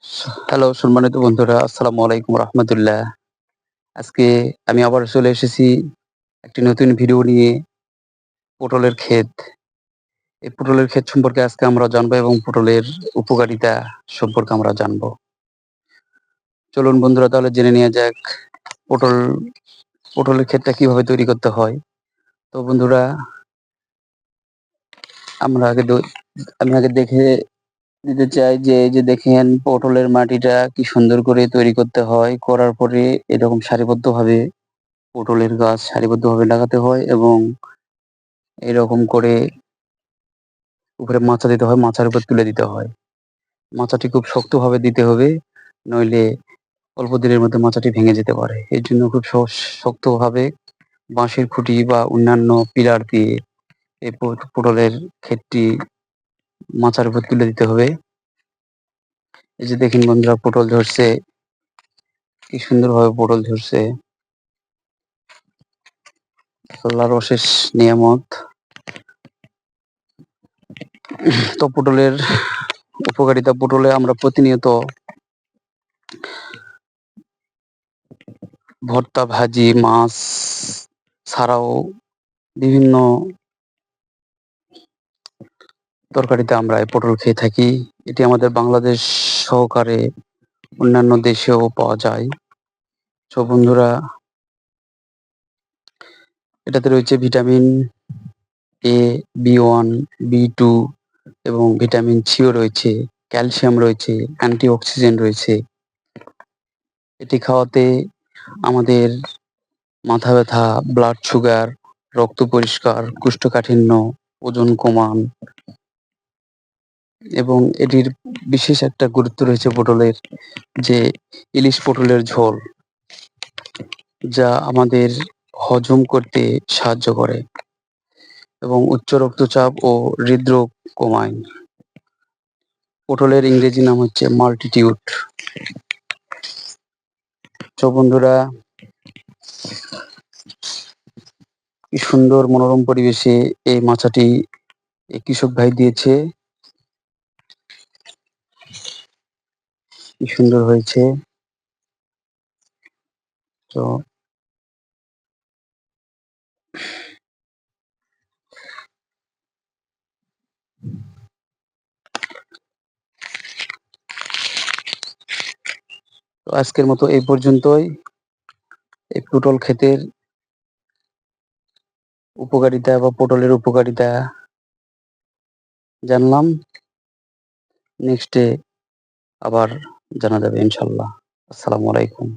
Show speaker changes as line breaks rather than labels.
Hello সম্মানিত বন্ধুরা, আসসালামু আলাইকুম রাহমাতুল্লাহ। আজকে আমি আবার চলে এসেছি একটি নতুন ভিডিও নিয়ে পটলের ক্ষেত। এই পটলের ক্ষেত সম্পর্কে আজকে আমরা জানবো এবং পটলের উপকারিতা সম্পর্কে আমরা জানবো। চলুন বন্ধুরা তাহলে জেনে নেওয়া যাক পটল পটলের ক্ষেতটা কিভাবে তৈরি করতে হয়। তো বন্ধুরা আমরা আগে দ আমি আগে দেখে দিতে চাই যে এই যে দেখেন পটলের মাটিটা কি সুন্দর করে তৈরি করতে হয়। করার পরে এরকম সারিবদ্ধভাবে পটলের গাছ সারিবদ্ধভাবে লাগাতে হয় এবং এরকম করে উপরে মাচা দিতে হয়, মাচার উপর তুলে দিতে হয়। মাচাটি খুব শক্তভাবে দিতে হবে, নইলে অল্প দিনের মধ্যে মাচাটি ভেঙে যেতে পারে। এর জন্য খুব শক্তভাবে বাঁশের খুঁটি বা অন্যান্য পিলার দিয়ে এই পটলের ক্ষেতটি মাচার উপর তুলে দিতে হবে। এই যে দেখেন বন্ধুরা পটল ধরছে, কি সুন্দরভাবে পটল ধরছে। আল্লাহর অশেষ নিয়ামত। তো পটলের উপকারিতা, পটলে আমরা প্রতিনিয়ত ভর্তা, ভাজি, মাছ ছাড়াও বিভিন্ন তরকারিতে আমরা এই পটল খেয়ে থাকি। এটি আমাদের বাংলাদেশ সহকারে অন্যান্য দেশেও পাওয়া যায়। তো বন্ধুরা এটাতে রয়েছে ভিটামিন এ, বি1, বি2 এবং ভিটামিন সিও রয়েছে, ক্যালসিয়াম রয়েছে, অ্যান্টিঅক্সিডেন্ট রয়েছে। এটি খাওয়াতে আমাদের মাথা ব্যথা, ব্লাড সুগার, রক্ত পরিষ্কার, কোষ্ঠকাঠিন্য, ওজন কমান এবং এটির বিশেষ একটা গুরুত্ব রয়েছে পটলের, যে ইলিশ পটলের ঝোল, যা আমাদের হজম করতে সাহায্য করে এবং উচ্চ রক্তচাপ ও হৃদরোগ কমায়। পটলের ইংরেজি নাম হচ্ছে মাল্টিটিউড। তো বন্ধুরা কি সুন্দর মনোরম পরিবেশে এই মাচাটি এই কৃষক ভাই দিয়েছে, কি সুন্দর হয়েছে। তো তো আজকের মতো এই পর্যন্তই। এই পটল ক্ষেতের উপকারিতা বা পটলের উপকারিতা জানলাম। নেক্সটে আবার জানা যাবে ইনশাল্লাহ। আসসালামু আলাইকুম।